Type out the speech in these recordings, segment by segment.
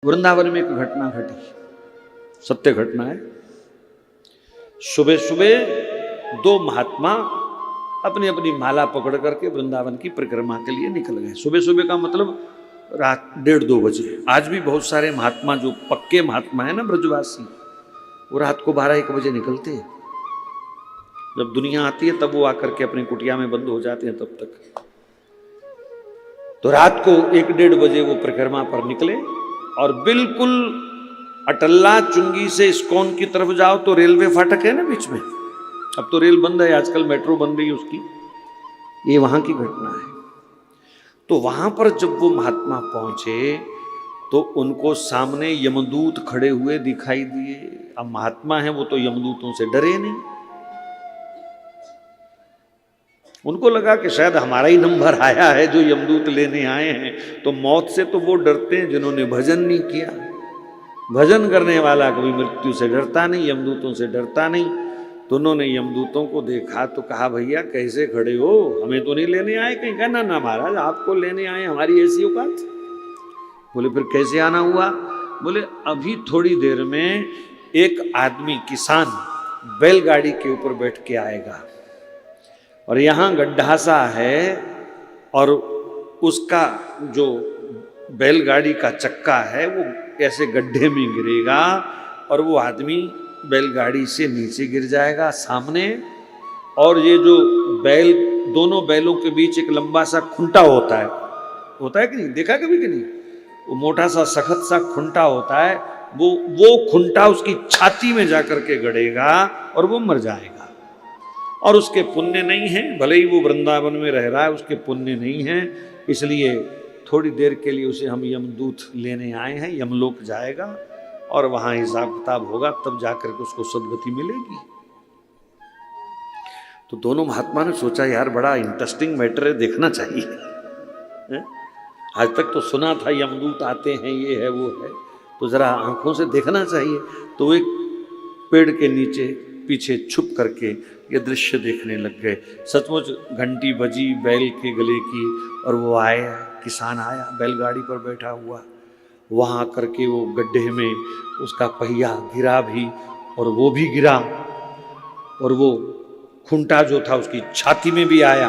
वृंदावन में एक घटना घटी, सत्य घटना है। सुबह सुबह दो महात्मा अपनी अपनी माला पकड़ करके वृंदावन की परिक्रमा के लिए निकल गए। सुबह सुबह का मतलब रात 1:30-2 बजे। आज भी बहुत सारे महात्मा जो पक्के महात्मा है ना ब्रजवासी, वो रात को 12-1 बजे निकलते हैं। जब दुनिया आती है तब वो आकर के अपनी कुटिया में बंद हो जाते हैं। तब तक तो रात को 1-1:30 बजे वो परिक्रमा पर निकले और बिल्कुल अटल्ला चुंगी से इस्कॉन की तरफ जाओ तो रेलवे फाटक है ना बीच में। अब तो रेल बंद है, आजकल मेट्रो बन रही है उसकी। ये वहां की घटना है। तो वहां पर जब वो महात्मा पहुंचे तो उनको सामने यमदूत खड़े हुए दिखाई दिए। अब महात्मा है वो तो यमदूतों से डरे नहीं। उनको लगा कि शायद हमारा ही नंबर आया है जो यमदूत लेने आए हैं। तो मौत से तो वो डरते हैं जिन्होंने भजन नहीं किया। भजन करने वाला कभी मृत्यु से डरता नहीं, यमदूतों से डरता नहीं। तो उन्होंने यमदूतों को देखा तो कहा, भैया कैसे खड़े हो, हमें तो नहीं लेने आए कहीं? कहा ना ना महाराज, आपको लेने आए, हमारी ऐसी औकात। बोले फिर कैसे आना हुआ? बोले अभी थोड़ी देर में एक आदमी किसान बैलगाड़ी के ऊपर बैठ के आएगा और यहाँ गड्ढा सा है और उसका जो बैलगाड़ी का चक्का है वो ऐसे गड्ढे में गिरेगा और वो आदमी बैलगाड़ी से नीचे गिर जाएगा सामने। और ये जो बैल, दोनों बैलों के बीच एक लंबा सा खुंटा होता है कि नहीं? देखा कभी कि नहीं? वो मोटा सा सख्त सा खुंटा होता है, वो खुंटा उसकी छाती में जाकर के गड़ेगा और वो मर जाएगा। और उसके पुण्य नहीं है, भले ही वो वृंदावन में रह रहा है, उसके पुण्य नहीं है, इसलिए थोड़ी देर के लिए उसे हम यमदूत लेने आए हैं। यमलोक जाएगा और वहां हिसाब किताब होगा, तब जाकर के उसको सद्गति मिलेगी। तो दोनों महात्मा ने सोचा यार बड़ा इंटरेस्टिंग मैटर है, देखना चाहिए। आज तक तो सुना था यमदूत आते हैं, ये है वो है, तो जरा आंखों से देखना चाहिए। तो एक पेड़ के नीचे पीछे छुप करके ये दृश्य देखने लग गए। सचमुच घंटी बजी बैल के गले की और वो आए, किसान आया बैलगाड़ी पर बैठा हुआ। वहाँ करके वो गड्ढे में उसका पहिया गिरा भी और वो भी गिरा और वो खुंटा जो था उसकी छाती में भी आया।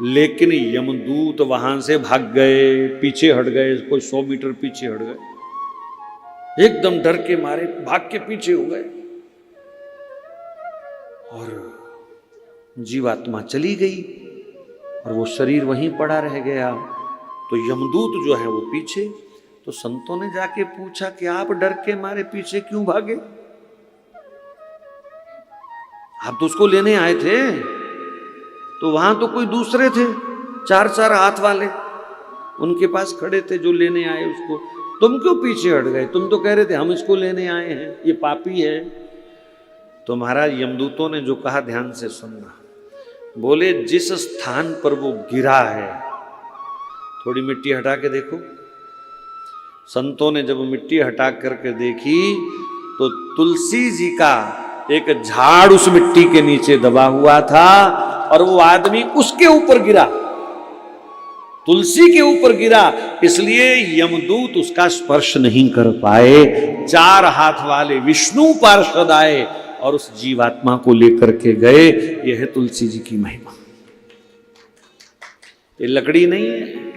लेकिन यमदूत वहां से भाग गए, पीछे हट गए, कोई 100 मीटर पीछे हट गए। एकदम डर के मारे भाग के पीछे हो गए और जीवात्मा चली गई और वो शरीर वहीं पड़ा रह गया। तो यमदूत जो है वो पीछे। तो संतों ने जाके पूछा कि आप डर के मारे पीछे क्यों भागे? आप तो उसको लेने आए थे। तो वहां तो कोई दूसरे थे, 4-4 हाथ वाले उनके पास खड़े थे जो लेने आए उसको। तुम क्यों पीछे हट गए? तुम तो कह रहे थे हम इसको लेने आए हैं, ये पापी है। तो महाराज यमदूतों ने जो कहा ध्यान से सुनना। बोले जिस स्थान पर वो गिरा है थोड़ी मिट्टी हटा के देखो। संतों ने जब मिट्टी हटा करके देखी तो तुलसी जी का एक झाड़ उस मिट्टी के नीचे दबा हुआ था और वो आदमी उसके ऊपर गिरा, तुलसी के ऊपर गिरा। इसलिए यमदूत उसका स्पर्श नहीं कर पाए। 4 हाथ वाले विष्णु पार्षद आए और उस जीवात्मा को लेकर के गए। यह है तुलसी जी की महिमा। ये लकड़ी नहीं है।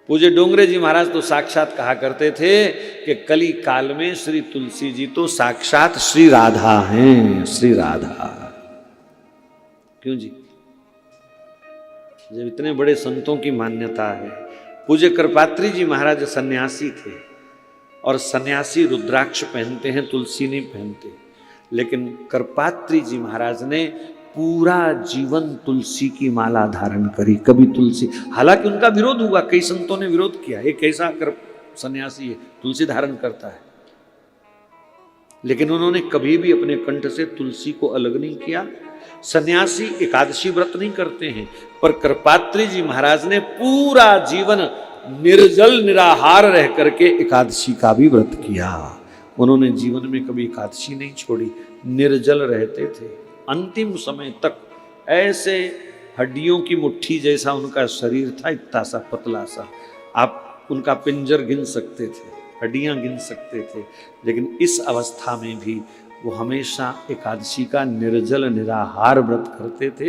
पूज्य डोंगरे जी महाराज तो साक्षात कहा करते थे कि कली काल में श्री तुलसी जी तो साक्षात श्री राधा हैं, श्री राधा। क्यों जी? जब इतने बड़े संतों की मान्यता है। पूज्य कृपात्री जी महाराज सन्यासी थे और सन्यासी रुद्राक्ष पहनते हैं, तुलसी नहीं पहनते। लेकिन कृपात्री जी महाराज ने पूरा जीवन तुलसी की माला धारण करी। कभी तुलसी, हालांकि उनका विरोध हुआ, कई संतों ने विरोध किया, एक ऐसा सन्यासी है तुलसी धारण करता है, लेकिन उन्होंने कभी भी अपने कंठ से तुलसी को अलग नहीं किया। सन्यासी एकादशी व्रत नहीं करते हैं, पर कृपात्री जी महाराज ने पूरा जीवन निर्जल निराहार रह करके एकादशी का भी व्रत किया। उन्होंने जीवन में कभी एकादशी नहीं छोड़ी, निर्जल रहते थे अंतिम समय तक। ऐसे हड्डियों की मुट्ठी जैसा उनका शरीर था, इतना सा पतला सा। आप उनका पिंजर गिन सकते थे, हड्डियां गिन सकते थे, लेकिन इस अवस्था में भी वो हमेशा एकादशी का निर्जल निराहार व्रत करते थे।